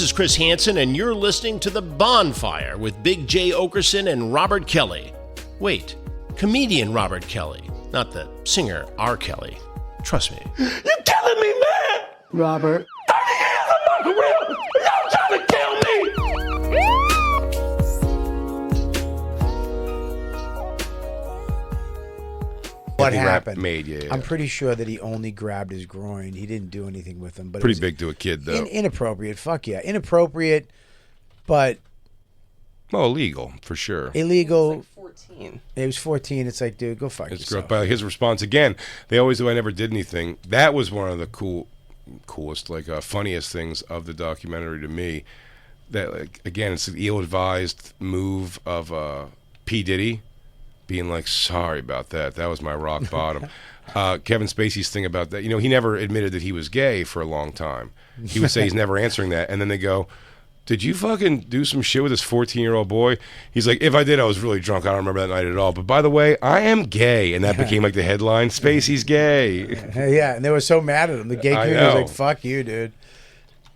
This is Chris Hansen, and you're listening to The Bonfire with Big J. Okerson and Robert Kelly. Wait, comedian Robert Kelly, not the singer R. Kelly. Trust me. You're killing me, man! Robert. 30 years of my career! Y'all trying to kill me! What happened? Yeah. I'm pretty sure that he only grabbed his groin. He didn't do anything with him. But Pretty it was big to a kid, though. Inappropriate. Fuck yeah. Inappropriate, but... Well, illegal, for sure. Illegal. It was like 14. It was 14. It's like, dude, go fuck yourself. But his response, again, they always do I never did anything. That was one of the coolest, funniest things of the documentary to me. That, like, again, it's the ill-advised move of P. Diddy being like, sorry about that. That was my rock bottom. Kevin Spacey's thing about that, he never admitted that he was gay for a long time. He would say he's never answering that. And then they go, did you fucking do some shit with this 14-year-old boy? He's like, if I did, I was really drunk. I don't remember that night at all. But by the way, I am gay. And that became like the headline, Spacey's gay. Yeah, and they were so mad at him. The gay community was like, fuck you, dude.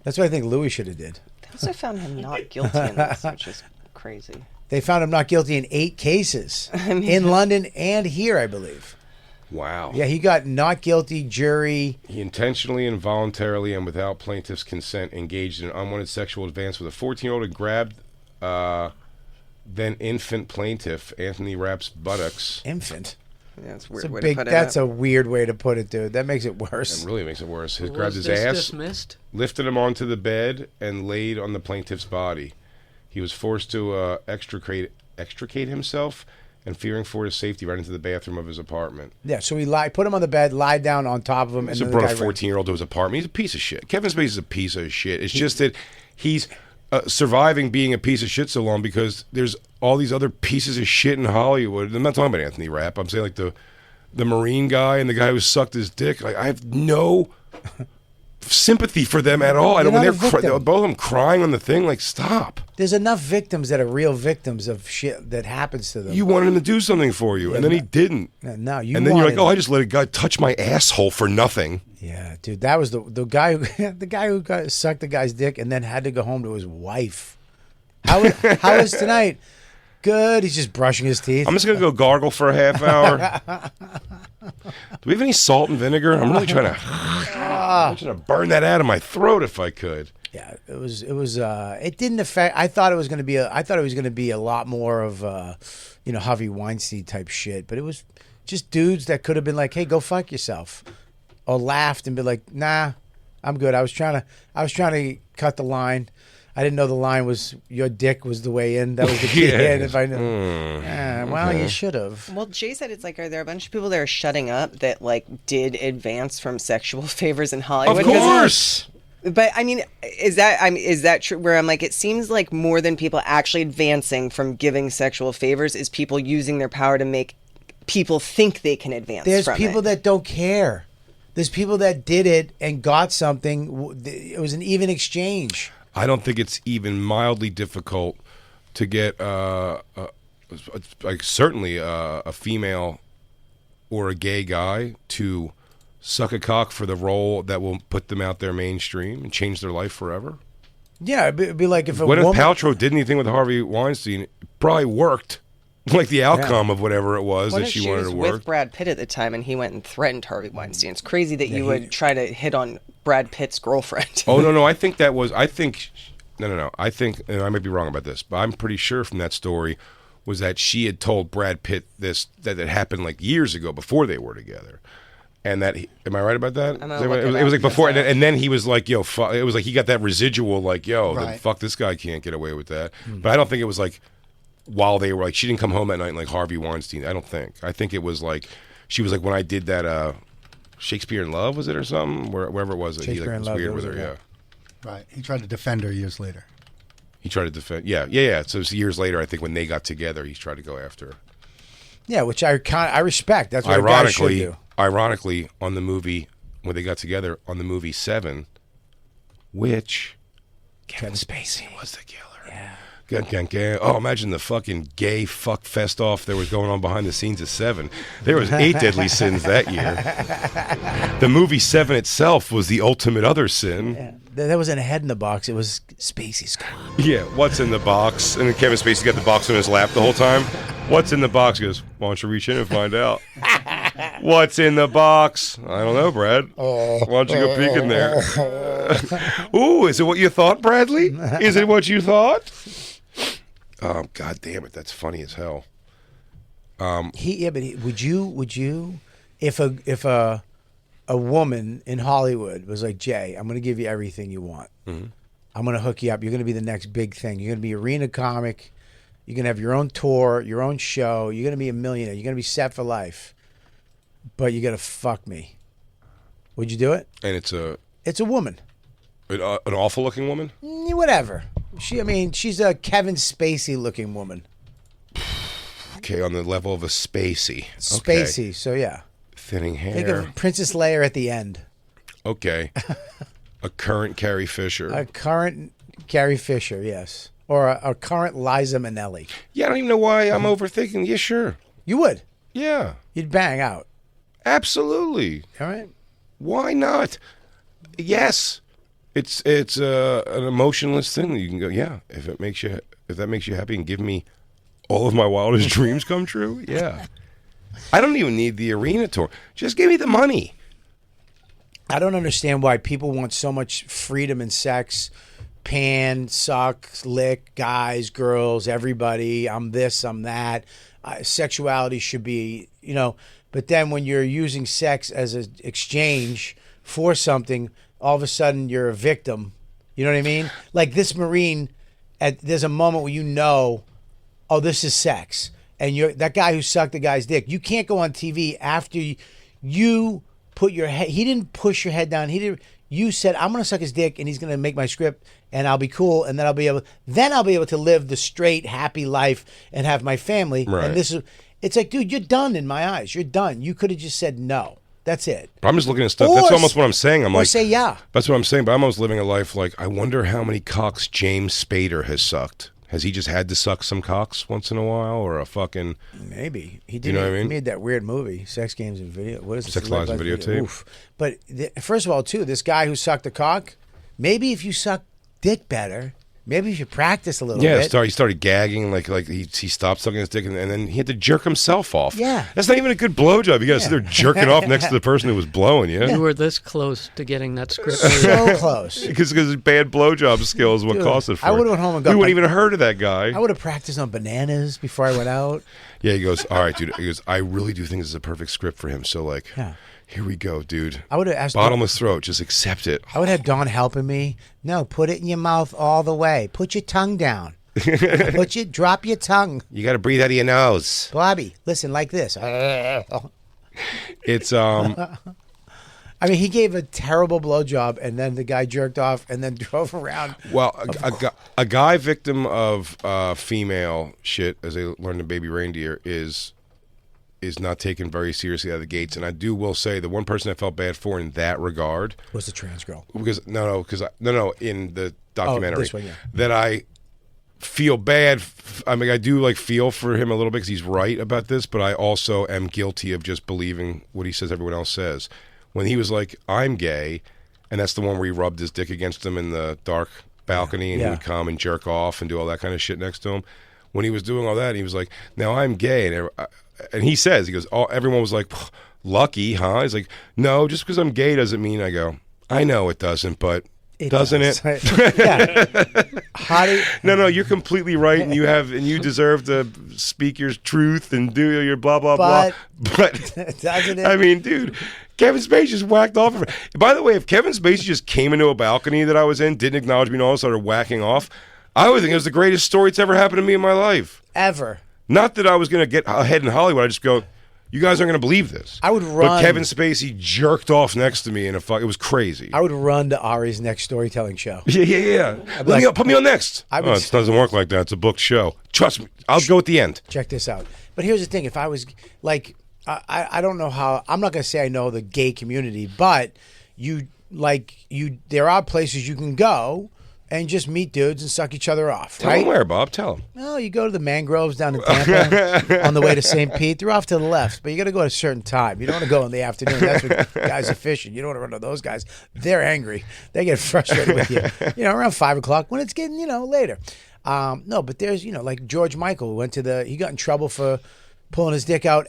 That's what I think Louis should have did. They also found him not guilty in this, which is crazy. They found him not guilty in 8 cases. In London and here, I believe. Wow. Yeah, he got not guilty, jury. He intentionally, involuntarily, and without plaintiff's consent engaged in an unwanted sexual advance with a 14-year-old and grabbed then infant plaintiff Anthony Rapp's buttocks. Infant? Yeah, that's a weird way to put it. That's a weird way to put it, dude. That makes it worse. It really makes it worse. He grabbed his ass, dismissed? lifted him onto the bed, and laid on the plaintiff's body. He was forced to extricate himself and fearing for his safety right into the bathroom of his apartment. Yeah, so he put him on the bed, lied down on top of him. And so brought a 14-year-old to his apartment. He's a piece of shit. Kevin Spacey's a piece of shit. It's just that he's surviving being a piece of shit so long because there's all these other pieces of shit in Hollywood. I'm not talking about Anthony Rapp. I'm saying like the Marine guy and the guy who sucked his dick. Like, I have no sympathy for them at all. I don't. When they're both of them crying on the thing, like, stop. There's enough victims that are real victims of shit that happens to them. You wanted him to do something for you, and then he didn't. No, you. And then you're like, oh, I just let a guy touch my asshole for nothing. Yeah, dude, that was the guy who sucked the guy's dick and then had to go home to his wife. How is tonight? Good. He's just brushing his teeth. I'm just gonna go gargle for a half hour. Do we have any salt and vinegar? I'm really trying to burn that out of my throat if I could. Yeah, it was. It didn't affect. I thought it was going to be a lot more of, Harvey Weinstein type shit. But it was just dudes that could have been like, "Hey, go fuck yourself," or laughed and be like, "Nah, I'm good." I was trying to cut the line. I didn't know the line was your dick was the way in. That was the key in. If I knew, well, you should have. Well, Jay said it's like, are there a bunch of people that are shutting up that like did advance from sexual favors in Hollywood? Of course. But I mean, is that true? Where I'm like, it seems like more than people actually advancing from giving sexual favors is people using their power to make people think they can advance. There's from people it. that don't care. There's people that did it and got something. It was an even exchange. I don't think it's even mildly difficult to get, certainly a female or a gay guy to suck a cock for the role that will put them out there mainstream and change their life forever. Yeah, it'd be like if a Gwyneth woman... Paltrow did anything with Harvey Weinstein, it probably worked. Like the outcome of whatever it was that she wanted to work. She was with Brad Pitt at the time, and he went and threatened Harvey Weinstein. It's crazy that you would try to hit on Brad Pitt's girlfriend. Oh, no. I think, and I might be wrong about this, but I'm pretty sure from that story was that she had told Brad Pitt that it happened like years ago before they were together. And that, am I right about that? It was like before, and then he was like, yo, fuck, it was like he got that residual, like, yo, then fuck, this guy can't get away with that. But I don't think it was like, while they were like, she didn't come home that night like Harvey Weinstein. I don't think. I think it was like, she was like, when I did that Shakespeare in Love, was it, or something? Wherever it was, that he like, was weird with her, yeah. Right. He tried to defend her years later. He tried to defend, yeah. So it was years later, I think, when they got together, he tried to go after her. Yeah, which I respect. That's what a guy should do. Ironically, on the movie, when they got together, on the movie 7, which Kevin Spacey was the killer. Yeah. Oh, imagine the fucking gay fuck fest off that was going on behind the scenes of Seven. There was 8 deadly sins that year. The movie Seven itself was the ultimate other sin. Yeah. There wasn't a head in the box. It was Spacey's car. Yeah, what's in the box? And then Kevin Spacey got the box on his lap the whole time. What's in the box? He goes, why don't you reach in and find out? What's in the box? I don't know, Brad. Why don't you go peek in there? Ooh, is it what you thought, Bradley? Is it what you thought? Oh, God damn it. That's funny as hell. Would you, if a woman in Hollywood was like, Jay, I'm going to give you everything you want. Mm-hmm. I'm going to hook you up. You're going to be the next big thing. You're going to be arena comic. You're going to have your own tour, your own show. You're going to be a millionaire. You're going to be set for life. But you got to fuck me. Would you do it? And it's a woman. An awful looking woman? Whatever. She's a Kevin Spacey looking woman. Okay, on the level of a Spacey. Spacey, Okay. So yeah. Thinning hair. Think of Princess Leia at the end. Okay. A current Carrie Fisher. A current Carrie Fisher, yes. Or a current Liza Minnelli. Yeah, I don't even know why I'm overthinking. Yeah, sure. You would? Yeah. You'd bang out. Absolutely. All right. Why not? Yes. It's an emotionless thing. You can go, yeah, if that makes you happy and give me all of my wildest dreams come true, yeah. I don't even need the arena tour. Just give me the money. I don't understand why people want so much freedom in sex. Pan, suck, lick, guys, girls, everybody. I'm this, I'm that. Sexuality should be, but then when you're using sex as an exchange for something, all of a sudden you're a victim. You know what I mean? Like this Marine, there's a moment where oh, this is sex. And you're that guy who sucked the guy's dick. You can't go on TV after you put your head. He didn't push your head down. You said, I'm going to suck his dick and he's going to make my script and I'll be cool. And then I'll be able to live the straight, happy life and have my family. Right. And it's like, dude, you're done in my eyes. You're done. You could have just said no. That's it. But I'm just looking at stuff. That's almost what I'm saying. I'm or like, say yeah. That's what I'm saying. But I'm almost living a life like, I wonder how many cocks James Spader has sucked. Has he just had to suck some cocks once in a while, or a fucking? Maybe he did. You know what I mean? He made that weird movie, Sex Games and Video. What is it? Sex Lies and Videotape. Oof. But first of all, too, this guy who sucked a cock. Maybe if you suck dick better, maybe if you practice a little bit. Yeah, he started gagging, like he stopped sucking his dick, and then he had to jerk himself off. Yeah. That's not even a good blowjob. You got to sit there jerking off next to the person who was blowing you. You were this close to getting that script. So close. Because bad blowjob skills what cost it for. I would have went home and got. We wouldn't even heard of that guy. I would have practiced on bananas before I went out. Yeah, he goes, all right, dude. He goes, I really do think this is a perfect script for him. So like, here we go, dude. I would have asked bottomless throat. Just accept it. I would have Dawn helping me. No, put it in your mouth all the way. Put your tongue down. Drop your tongue. You got to breathe out of your nose. Bobby, listen, like this. It's I mean, he gave a terrible blowjob, and then the guy jerked off, and then drove around. Well, a guy victim of female shit, as they learn in Baby Reindeer, is not taken very seriously out of the gates. And I will say the one person I felt bad for in that regard was the trans girl. Because in the documentary, this one, yeah. That I feel bad. I mean, I do like feel for him a little bit because he's right about this, but I also am guilty of just believing what he says everyone else says. When he was like, I'm gay, and that's the one where he rubbed his dick against him in the dark balcony, and he would come and jerk off and do all that kind of shit next to him. When he was doing all that, he was like, now I'm gay. And he says, everyone was like, lucky, huh? He's like, no, just because I'm gay doesn't mean. I go, I know it doesn't, but doesn't it? Yeah. No, you're completely right, and you deserve to speak your truth and do your blah blah blah. But doesn't it? I mean, dude, Kevin Spacey just whacked off. By the way, if Kevin Spacey just came into a balcony that I was in, didn't acknowledge me, and all started whacking off, I would think it was the greatest story that's ever happened to me in my life. Ever. Not that I was going to get ahead in Hollywood. I just go, you guys aren't going to believe this. I would run. But Kevin Spacey jerked off next to me in it was crazy. I would run to Ari's next storytelling show. Yeah. Put me on next. It doesn't work like that. It's a booked show. Trust me. I'll go at the end. Check this out. But here's the thing. If I was like, I don't know how, I'm not going to say I know the gay community, but there are places you can go and just meet dudes and suck each other off, Tell right? them where, Bob. Tell them. No, you go to the mangroves down in Tampa on the way to St. Pete. They're off to the left, but you got to go at a certain time. You don't want to go in the afternoon. That's when guys are fishing. You don't want to run into those guys. They're angry. They get frustrated with you. Around 5 o'clock when it's getting, later. No, but there's, like George Michael who he got in trouble for pulling his dick out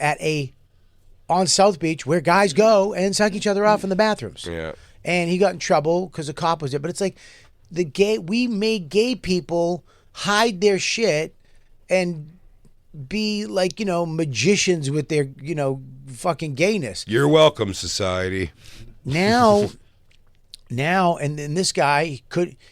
on South Beach where guys go and suck each other off in the bathrooms. Yeah. And he got in trouble because a cop was there. But it's like we made gay people hide their shit and be like, magicians with their, fucking gayness. You're welcome, society. Now, and this guy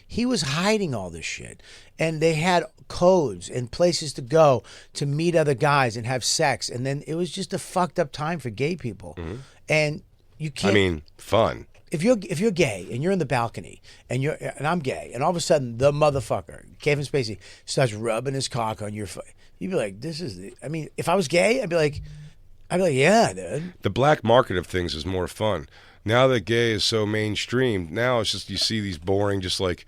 he was hiding all this shit. And they had codes and places to go to meet other guys and have sex. And then it was just a fucked up time for gay people. Mm-hmm. And you can't. Fun. If you're gay and you're in the balcony and I'm gay and all of a sudden the motherfucker, Kevin Spacey, starts rubbing his cock on your foot, you'd be like, if I was gay, I'd be like, yeah, dude. The black market of things is more fun. Now that gay is so mainstream, now it's just you see these boring, just like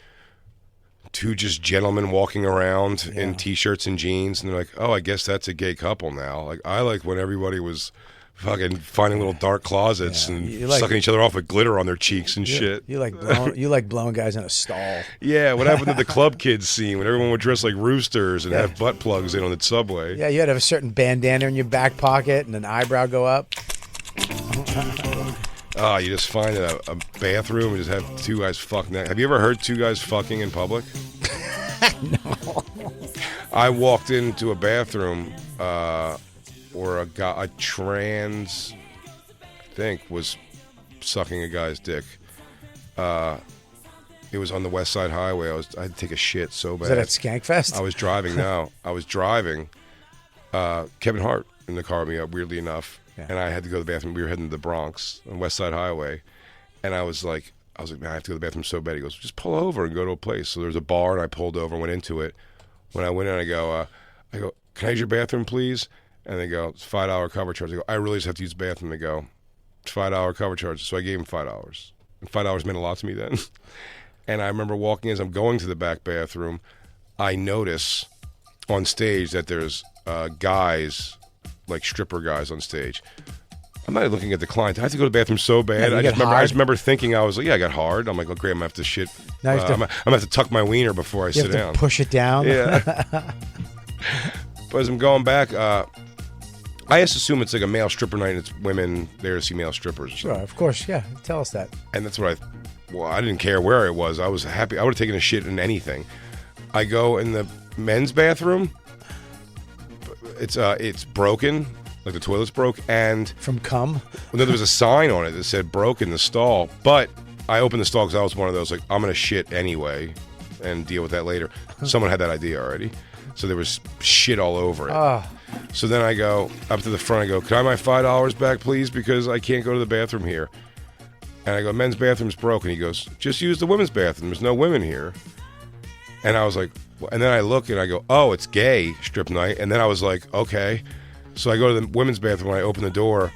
two just gentlemen walking around in T-shirts and jeans, and they're like, oh, I guess that's a gay couple now. Like I like when everybody was fucking finding little dark closets and sucking each other off with glitter on their cheeks and shit. You like blowing guys in a stall. Yeah, what happened to the club kids scene when everyone would dress like roosters and have butt plugs in on the subway? Yeah, you had to have a certain bandana in your back pocket and an eyebrow go up. Oh, you just find a bathroom and just have two guys fuck next. Have you ever heard two guys fucking in public? No. I walked into a bathroom where a trans, I think, was sucking a guy's dick. It was on the West Side Highway. I had to take a shit so bad. Was that at Skankfest? I was driving now. I was driving. Kevin Hart in the car with me, weirdly enough. Yeah. And I had to go to the bathroom. We were heading to the Bronx on West Side Highway. And I was like, man, I have to go to the bathroom so bad. He goes, just pull over and go to a place. So there's a bar, and I pulled over and went into it. When I went in, I go, can I use your bathroom, please? And they go, it's $5 cover charge. I go, I really just have to use the bathroom. They go, it's $5 cover charge. So I gave him $5. And $5 meant a lot to me then. And I remember walking as I'm going to the back bathroom, I notice on stage that there's guys, like stripper guys on stage. I'm not looking at the client. I have to go to the bathroom so bad. Yeah, I just remember thinking, I was like, I got hard. I'm like, oh, great, I'm going to have to shit. I'm going to have to tuck my wiener before I sit down. Push it down. Yeah. But as I'm going back, I just assume it's like a male stripper night and it's women there to see male strippers. Sure, of course, yeah. Tell us that. And that's what I didn't care where it was. I was happy. I would have taken a shit in anything. I go in the men's bathroom. It's broken, like the toilet's broke, and from cum. There was a sign on it that said "broke" in the stall. But I opened the stall because I was one of those like I'm gonna shit anyway, and deal with that later. Someone had that idea already, so there was shit all over it. Oh. So then I go up to the front. I go, "Can I have my $5 back, please? Because I can't go to the bathroom here." And I go, "Men's bathroom's broken." He goes, "Just use the women's bathroom. There's no women here." And I was like, and then I look and I go, "Oh, it's gay strip night." And then I was like, "Okay." So I go to the women's bathroom. When I open the door,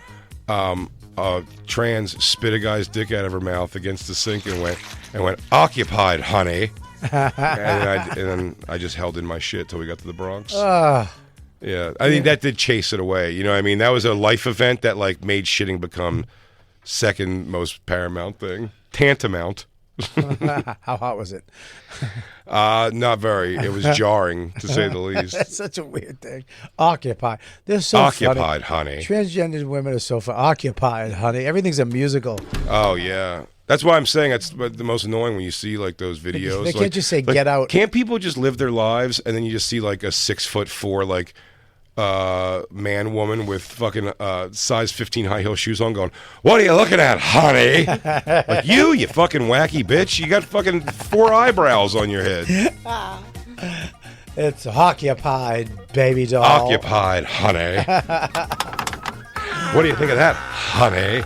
trans spit a guy's dick out of her mouth against the sink and went occupied, honey. and then I just held in my shit till we got to the Bronx. Yeah, I think that did chase it away. You know what I mean? That was a life event that like made shitting become second most paramount thing. Tantamount. How hot was it? Not very. It was jarring, to say the least. That's such a weird thing. Occupied. They're so occupied, funny. honey. Transgender women are so fun. Occupied, honey. Everything's a musical. Oh, yeah. That's why I'm saying that's the most annoying when you see like those videos. They can't just say, get out. Can't people just live their lives and then you just see like a 6'4" like man, woman with fucking size 15 high heel shoes on going, "What are you looking at, honey?" Like you fucking wacky bitch. You got fucking 4 eyebrows on your head. It's occupied, baby doll. Occupied, honey. What do you think of that, honey?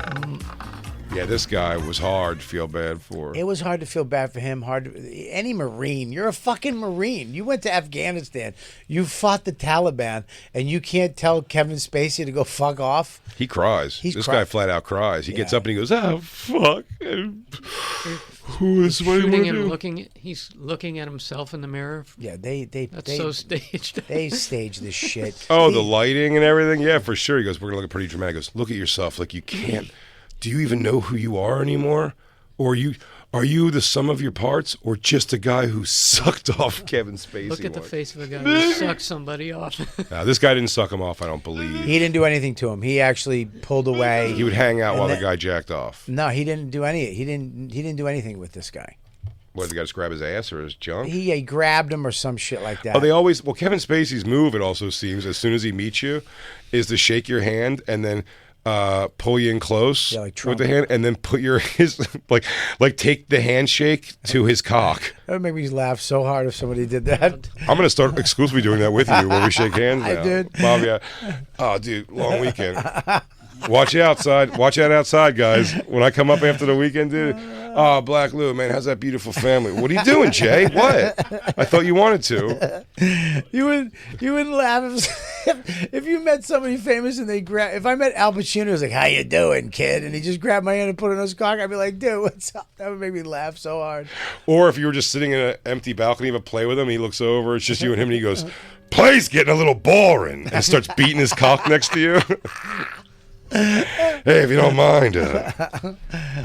Yeah, this guy was hard to feel bad for. It was hard to feel bad for him. Any Marine. You're a fucking Marine. You went to Afghanistan. You fought the Taliban, and you can't tell Kevin Spacey to go fuck off? He cries. This guy flat out cries. He gets up and he goes, "Oh, fuck. Who is what Shooting you him, do?" he's looking at himself in the mirror. Yeah, That's so staged. They stage this shit. Oh, the lighting and everything? Yeah, for sure. He goes, "We're going to look pretty dramatic." He goes, "Look at yourself. Like, you can't. Do you even know who you are anymore? Or are you the sum of your parts, or just a guy who sucked off Kevin Spacey?" Look at the face of a guy who sucked somebody off. This guy didn't suck him off, I don't believe. He didn't do anything to him. He actually pulled away. He would hang out while the guy jacked off. No, he didn't do any. He didn't do anything with this guy. What, the guy just grab his ass or his junk? He grabbed him or some shit like that. Oh, Kevin Spacey's move, it also seems, as soon as he meets you, is to shake your hand and then pull you in close with the hand, and then put his take the handshake to his cock. That would make me laugh so hard if somebody did that. I'm gonna start exclusively doing that with you, where we shake hands now. I did. Bob, yeah. Oh, dude, long weekend. Watch outside. Watch out outside, guys. When I come up after the weekend, dude. Oh, Black Lou, man, how's that beautiful family? What are you doing, Jay? What? I thought you wanted to. You wouldn't laugh if you met somebody famous and they grab. If I met Al Pacino, he was like, "How you doing, kid?" and he just grabbed my hand and put it on his cock, I'd be like, "Dude, what's up?" That would make me laugh so hard. Or if you were just sitting in an empty balcony of a play with him, he looks over, it's just you and him, and he goes, "Play's getting a little boring," and starts beating his cock next to you. Hey, if you don't mind, I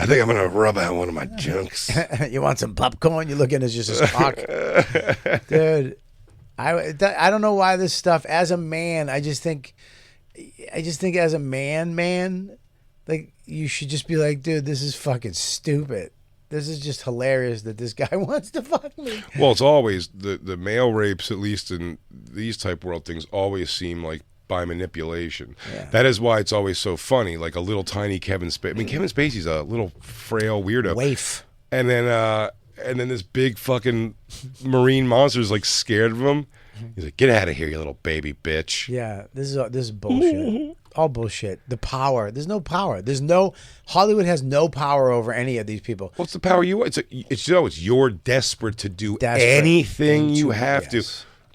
think I'm going to rub out one of my junks. You want some popcorn? You're looking at just his cock. Dude, I don't know why this stuff, as a man, I just think as a man, like, you should just be like, dude, this is fucking stupid. This is just hilarious that this guy wants to fuck me. Well, it's always, the male rapes, at least in these type world things, always seem like by manipulation. Yeah. That is why it's always so funny, like a little tiny Kevin Spacey. I mean, Kevin Spacey's a little frail weirdo. Waif. And then this big fucking marine monster is like scared of him. He's like, "Get out of here, you little baby bitch." Yeah, this is bullshit. All bullshit. The power. There's no power. Hollywood has no power over any of these people. What's the power you want? It's you're desperate to do anything you have to,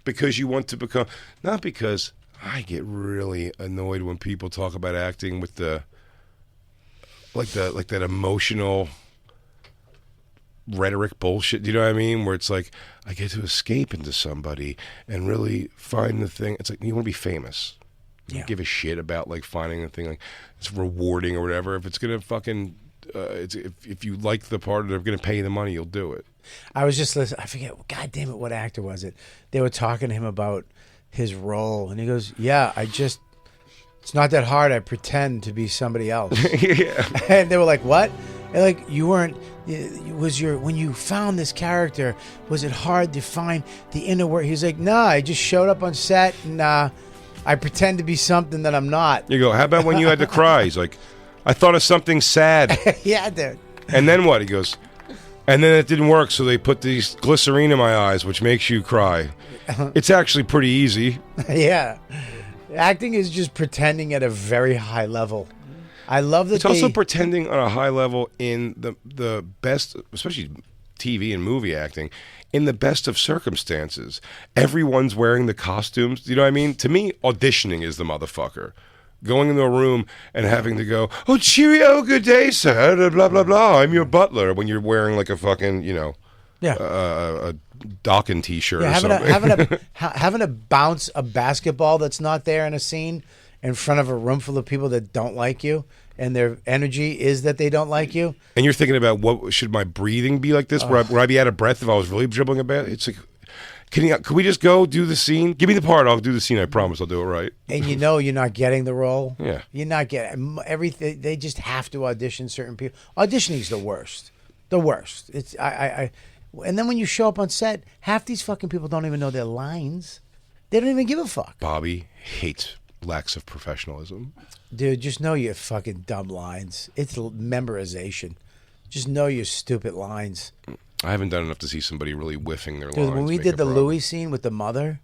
because you want to become, not because. I get really annoyed when people talk about acting with that emotional rhetoric bullshit. Do you know what I mean? Where it's like, I get to escape into somebody and really find the thing. It's like, you want to be famous. You don't give a shit about like finding the thing, like it's rewarding or whatever. If it's gonna fucking, if you like the part, they're gonna pay you the money, you'll do it. I was just listening. I forget. God damn it, what actor was it? They were talking to him about his role, and he goes, "Yeah, it's not that hard. I pretend to be somebody else." Yeah. And they were like, "What?" And like, you weren't. When you found this character, was it hard to find the inner work? He's like, "Nah, I just showed up on set and I pretend to be something that I'm not." You go, "How about when you had to cry?" He's like, "I thought of something sad." Yeah, dude. And then what? He goes, "And then it didn't work, so they put these glycerine in my eyes, which makes you cry." It's actually pretty easy. Yeah. Acting is just pretending at a very high level. I love that. It's also pretending on a high level in the best, especially TV and movie acting, in the best of circumstances. Everyone's wearing the costumes. You know what I mean? To me, auditioning is the motherfucker. Going into a room and having to go, "Oh, cheerio, good day, sir, blah, blah, blah, I'm your butler," when you're wearing like a fucking, a Dawkins t-shirt or something. Having to bounce a basketball that's not there in a scene in front of a room full of people that don't like you, and their energy is that they don't like you. And you're thinking about, what should my breathing be like this? Would I be out of breath if I was really dribbling a bat? It's like, can we just go do the scene? Give me the part. I'll do the scene. I promise I'll do it right. And you're not getting the role. Yeah. You're not getting everything. They just have to audition certain people. Auditioning's the worst. The worst. It's and then when you show up on set, half these fucking people don't even know their lines. They don't even give a fuck. Bobby hates lacks of professionalism. Dude, just know your fucking dumb lines. It's memorization. Just know your stupid lines. I haven't done enough to see somebody really whiffing their Dude, lines. when we did the Louis scene with the mother,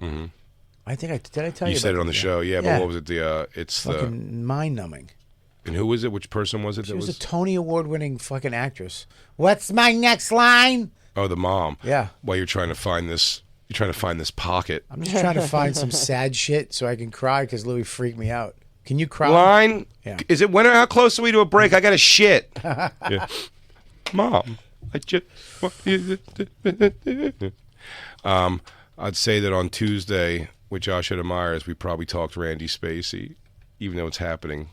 I think did I tell you? You said it on the show, yeah. But what was it? It's fucking mind numbing. And who was it? Which person was it? She was a Tony Award-winning fucking actress. What's my next line? Oh, the mom. Yeah. While you're trying to find this, pocket. I'm just trying to find some sad shit so I can cry because Louis freaked me out. Can you cry? Line? Yeah. Is it how close are we to a break? I got to shit. Yeah. Mom, I just. I'd say that on Tuesday with Josh Ed Myers, we probably talked Randy Spacey, even though it's happening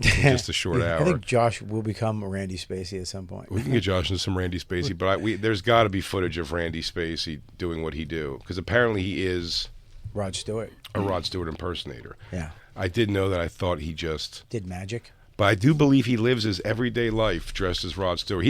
in just a short hour. I think Josh will become Randy Spacey at some point. We can get Josh into some Randy Spacey, but there's got to be footage of Randy Spacey doing what he do, because apparently he is Rod Stewart. a Rod Stewart impersonator. Yeah. I did know that. I thought he just did magic. But I do believe he lives his everyday life dressed as Rod Stewart.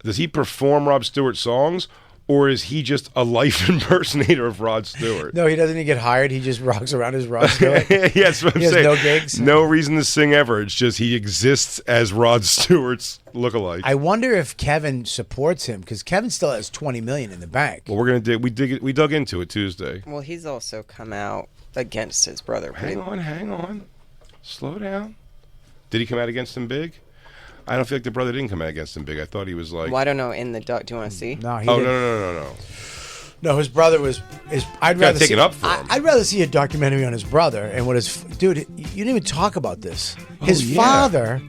Does he perform Rod Stewart songs, or is he just a life impersonator of Rod Stewart? No, he doesn't even get hired. He just rocks around as Rod Stewart. Yeah, that's what I'm He has saying. no gigs. No reason to sing ever. It's just he exists as Rod Stewart's lookalike. I wonder if Kevin supports him because Kevin still has $20 million in the bank. Well, we're gonna we dug into it Tuesday. Well, he's also come out against his brother. Hang on. Slow down. Did he come out against him big? I don't feel like the brother didn't come out against him big. I thought he was like. Well, I don't know. In the duck, do you want to see? No, he Oh didn't. no. No, his brother was. I'd Gotta rather take see, it up for him. I'd rather see a documentary on his brother and what his dude. You didn't even talk about this. His yeah. father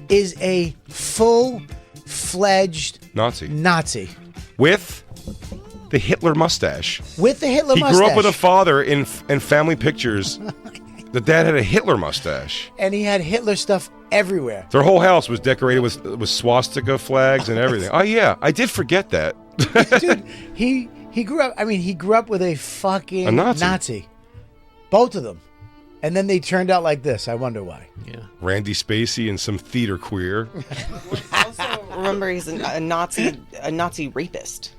is a full-fledged Nazi with the Hitler mustache. With the Hitler He mustache. grew up with a father in family pictures. The dad had a Hitler mustache. And he had Hitler stuff everywhere. Their whole house was decorated with swastika flags and everything. Oh yeah, I did forget that. Dude, he grew up. I mean, he grew up with a fucking Nazi. Both of them, and then they turned out like this. I wonder why. Yeah. Randy Spacey and some theater queer. Also, remember, he's a Nazi rapist.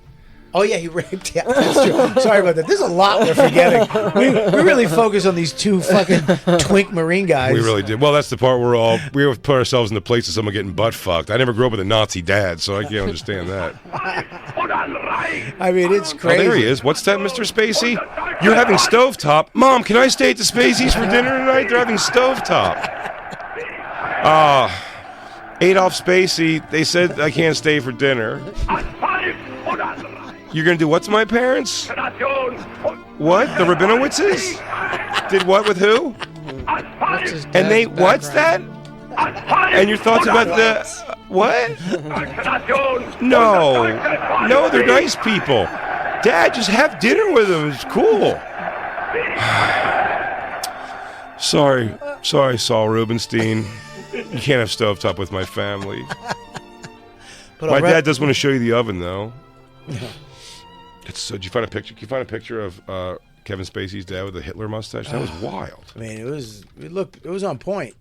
Oh yeah, he raped. Yeah, that's true. Sorry about that. There's a lot we're forgetting. We really focus on these two fucking twink Marine guys. We really did. Well, that's the part where we put ourselves in the place of someone getting butt fucked. I never grew up with a Nazi dad, so I can't understand that. I mean, it's crazy. Oh, there he is. What's that, Mr. Spacey? You're having stovetop. Mom, can I stay at the Spaceys for dinner tonight? They're having stovetop. Adolf Spacey, they said I can't stay for dinner. You're going to do what to my parents? What? The Rabinowitzes? Did what with who? What's his And they, dad's what's background? that? And your thoughts about the, what? No, they're nice people. Dad, just have dinner with them. It's cool. Sorry, Saul Rubenstein. You can't have stovetop with my family. But My dad does want to show you the oven, though. Did you find a picture? Can you find a picture of Kevin Spacey's dad with a Hitler mustache? That was wild. I mean, it was on point.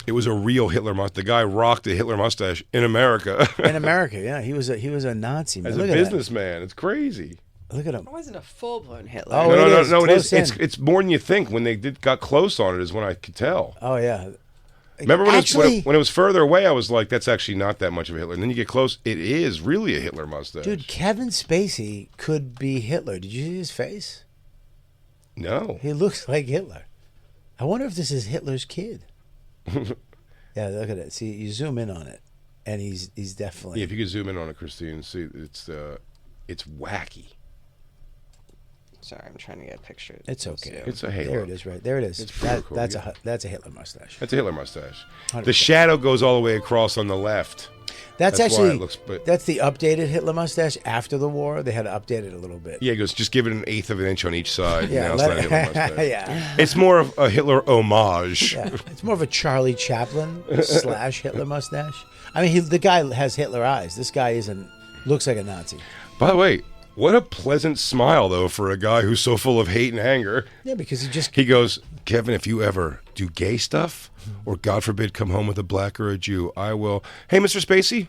It was a real Hitler mustache. The guy rocked a Hitler mustache in America. In America, yeah, he was a Nazi man. As a businessman, it's crazy. Look at him. It wasn't a full-blown Hitler. Oh, No, it is. Close in. It's more than you think. When they got close on it is when I could tell. Oh yeah. Remember when, Actually, when it was further away, I was like, that's actually not that much of a Hitler. And then you get close, it is really a Hitler mustache. dude, Kevin Spacey could be Hitler. Did you see his face? No. He looks like Hitler. I wonder if this is Hitler's kid. Yeah, look at it. See, you zoom in on it, and he's definitely. Yeah, if you could zoom in on it, Christine, see, it's wacky. Sorry, I'm trying to get a picture. It's okay. It's a halo. There it is, right there. It is. It's pretty cool, That's yeah. that's a Hitler mustache. That's a Hitler mustache. 100%. The shadow goes all the way across on the left. That's why actually it looks. But that's the updated Hitler mustache after the war. They had to update it a little bit. yeah, it goes. Just give it an eighth of an inch on each side. Yeah, now it's not a Hitler mustache. yeah. It's more of a Hitler homage. Yeah, it's more of a Charlie Chaplin / Hitler mustache. I mean, the guy has Hitler eyes. This guy looks like a Nazi. By the way, what a pleasant smile though for a guy who's so full of hate and anger. Yeah, because He goes, Kevin, if you ever do gay stuff, or God forbid come home with a black or a Jew, I will. Hey, Mr. Spacey.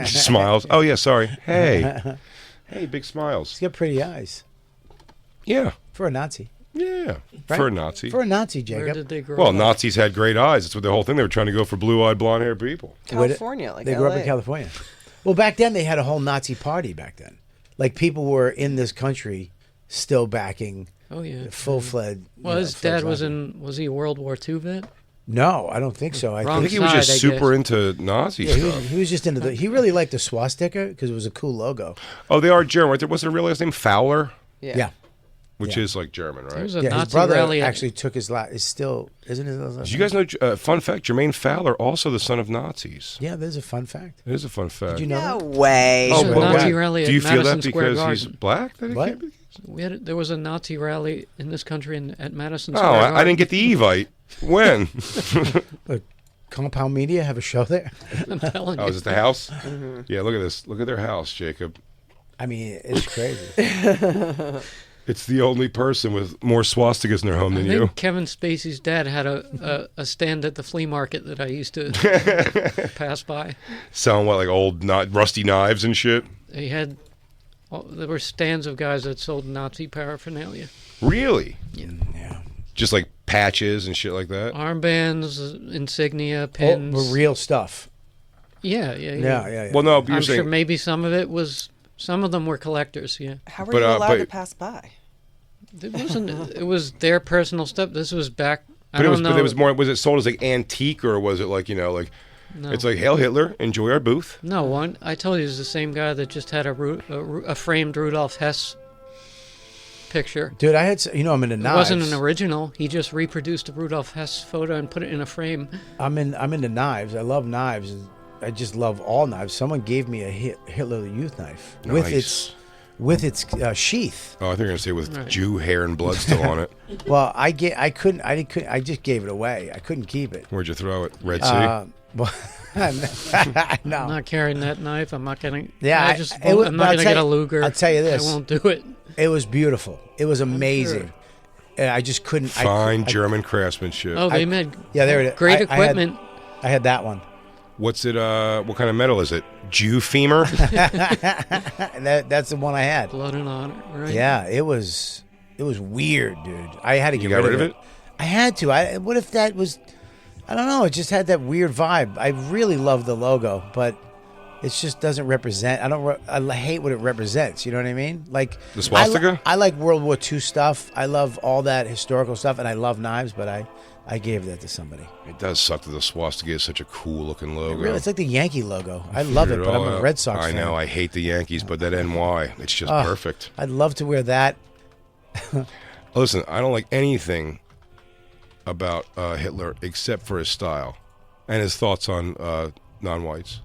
She smiles. Oh yeah, sorry. Hey, big smiles. he's got pretty eyes Yeah, for a Nazi. yeah. Right? For a Nazi. For a Nazi, Where Jacob. did they grow Well, up? Nazis had great eyes. That's what the whole thing. They were trying to go for blue-eyed, blonde-haired people. California, like they grew up LA. in California. Well, back then they had a whole Nazi party. Back then, like people were in this country still backing Oh yeah. full-fledged. Well, his dad was he a World War II vet? No, I don't think so. I Wrong think he was just side, I super guess. into Nazi Yeah, stuff. he was just into the. He really liked the swastika because it was a cool logo. Oh, they are German, right? What's their real last name? Fowler? Yeah. Which Yeah. is like German, right? There was a Yeah, Nazi his brother rally. actually took his last. Is still isn't his last Did you name? guys know, fun fact, Jermaine Fowler, also the son of Nazis. Yeah, there's a fun fact. It is a fun fact. Did you know No that? way. Oh, There was but a Nazi what? rally Do you at feel Madison that Square because he's Garden. black? That it What? can't be? There was a Nazi rally in this country at Madison Oh, Square Garden. I didn't get the Evite. When? Look, Compound Media have a show there. I'm telling you. Oh, is it the house? Yeah, look at this. Look at their house, Jacob. I mean, it's crazy. It's the only person with more swastikas in their home I than think you. Kevin Spacey's dad had a stand at the flea market that I used to pass by. Selling what, like old rusty knives and shit? He had, there were stands of guys that sold Nazi paraphernalia. Really? Yeah. Just like patches and shit like that? Armbands, insignia, Oh, pins. but real stuff. Yeah. Yeah. Well, no, but you're I'm saying... sure maybe some of them were collectors, yeah. How were But, you allowed but- to pass by? It was their personal stuff. This was back, I But don't know. it was more. Was it sold as like antique, or was it like No. It's like, Hail Hitler, enjoy our booth. No, one. I told you, it's the same guy that just had a framed Rudolf Hess picture. Dude, I had I'm into It knives. wasn't an original. He just reproduced a Rudolf Hess photo and put it in a frame. I'm into knives. I love knives. I just love all knives. Someone gave me a Hitler Youth knife Nice. with its sheath. Oh, I think you're gonna say with Right. Jew hair and blood still on it. Well, I just gave it away. I couldn't keep it. Where'd you throw it? Red Sea. Well, no. I'm not carrying that knife. I'm not gonna. Yeah, I'm not gonna get a Luger. I'll tell you this. I won't do it. It was beautiful. It was amazing. And I just couldn't. Fine German craftsmanship. Oh, they made Yeah, there it is. great I had- equipment. I had that one. What's it? What kind of metal is it? Jew femur? That's the one I had. Blood and honor, right? Yeah, it was weird, dude. I had to You get got rid of it? I had to. What if that was? I don't know. It just had that weird vibe. I really love the logo, but it just doesn't represent. I hate what it represents. You know what I mean? Like The swastika? I like World War II stuff. I love all that historical stuff, and I love knives. But I gave that to somebody. It does suck that the swastika is such a cool looking logo. Really, it's like the Yankee logo. I love it, but I'm a Red Sox I fan. know. I hate the Yankees, but that NY, it's just Oh, perfect. I'd love to wear that. Listen, I don't like anything about Hitler except for his style and his thoughts on non-whites.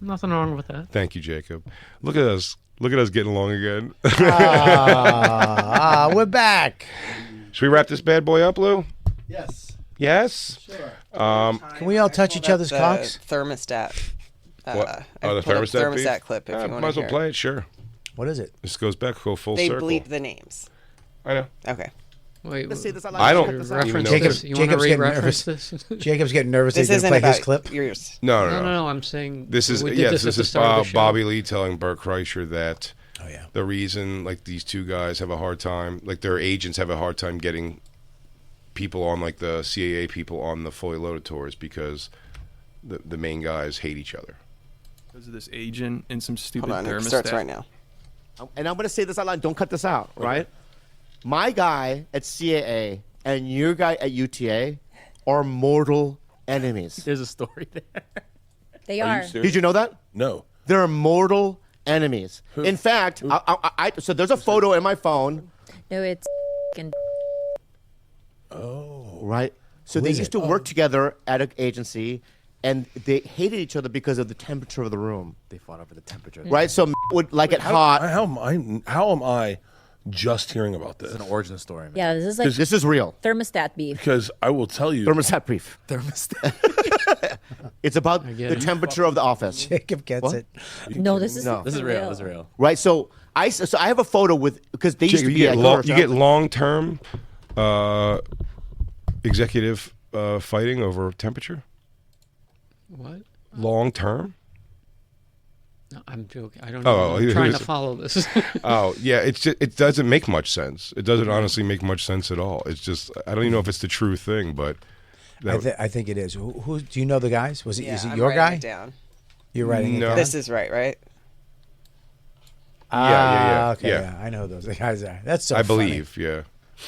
Nothing wrong with that. Thank you, Jacob. Look at us. Look at us getting along again. We're back. Should we wrap this bad boy up, Lou? Yes. Yes? Sure. Can we all touch each other's The cocks? thermostat. What? I Oh, the pulled up thermostat piece? clip if you want might as to well hear. play it, sure. What is it? This goes back, go full They circle. bleep the names. I know. Okay. Wait, Let's see this. I don't you even reference know this? this. You want to Jacob's getting re-reference this? Jacob's getting nervous. This He's isn't gonna play about his clip. yours. No, No, I'm saying This is we did yes. this, This at the is start of the show. Bobby Lee telling Bert Kreischer that Oh yeah. the reason like these two guys have a hard time, like their agents have a hard time getting people on, like the CAA people on the fully loaded tours, because the main guys hate each other. Because of this agent and some stupid Hold on, it thermostat. starts right now. And I'm going to say this out loud. Don't cut this out, right? My guy at CAA and your guy at UTA are mortal enemies. There's a story there. They are. Did you know that? No. They're mortal enemies. In fact, so there's a photo in my phone. No, it's and Right? So Who they is used it? to work together at an agency, and they hated each other because of the temperature of the room. They fought over the temperature. Right? So would like it hot. How am I just hearing about this? It's an origin story, man. yeah, this is like This is real. thermostat beef. Because I will tell you, Thermostat brief. Thermostat. It's about get the it. temperature of the office. Jacob gets What? it. No, this is No. This is for real. This is real. Right? So I have a photo with, because they used Jacob, to be at you get long term executive fighting over temperature. What? Long term. No, I'm joking. I don't Oh, know. he- I'm trying he's- to follow this. Oh yeah, it doesn't make much sense. It doesn't honestly make much sense at all. It's just I don't even know if it's the true thing, but I think it is. Who do you know the guys? Was it Yeah, is it I'm your writing guy? it down. You're writing No. it down. This is right? Yeah. yeah. Okay, yeah. I know those the guys are. That's so I funny. believe, yeah.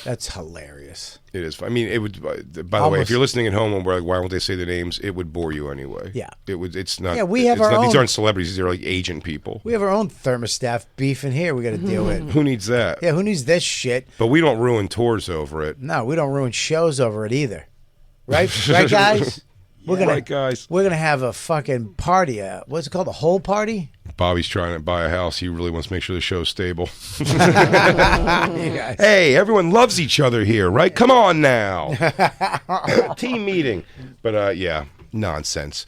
That's hilarious. It is. I mean, it would. By the way, if you're listening at home and we're like, why won't they say their names? It would bore you anyway. Yeah. It would. It's not. Yeah, we have it's our not, own. These aren't celebrities. These are like agent people. We have our own thermostat beef in here. We got to deal with. Who needs that? Yeah, who needs this shit? But we don't ruin tours over it. No, we don't ruin shows over it either. Right, right, guys. We're gonna, right, guys. We're gonna have a fucking party. What's it called? A whole party? Bobby's trying to buy a house. He really wants to make sure the show's stable. Hey, everyone loves each other here, right? Come on now. Team meeting. But, yeah, nonsense.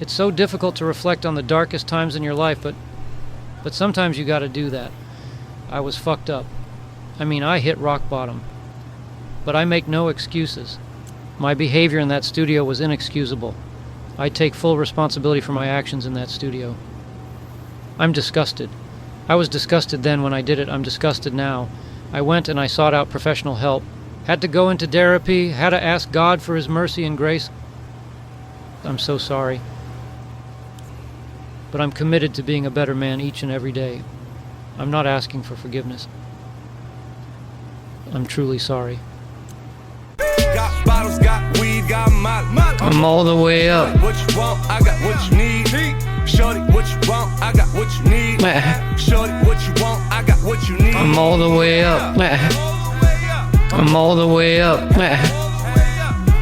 It's so difficult to reflect on the darkest times in your life, but sometimes you got to do that. I was fucked up. I mean, I hit rock bottom. But I make no excuses. My behavior in that studio was inexcusable. I take full responsibility for my actions in that studio. I'm disgusted. I was disgusted then when I did it. I'm disgusted now. I went and I sought out professional help. Had to go into therapy, had to ask God for his mercy and grace. I'm so sorry. But I'm committed to being a better man each and every day. I'm not asking for forgiveness. I'm truly sorry. Got bottles, got weed, got my I'm all the way up. What you want, I got what you need. Shorty, what you want, I got what you need. Shorty, what you want, I got what you need. I'm all the way up. I'm all the way up.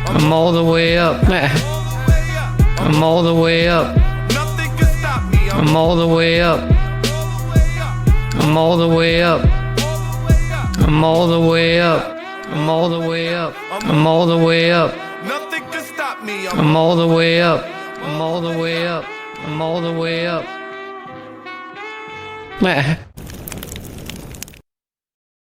I'm all the way up. I'm all the way up. Nothing can stop me. I'm all the way up. I'm all the way up. I'm all the way up. I'm all the way up. I'm all the way up. Nothing can stop me. I'm all the way up. I'm all the way up. I'm all the way up.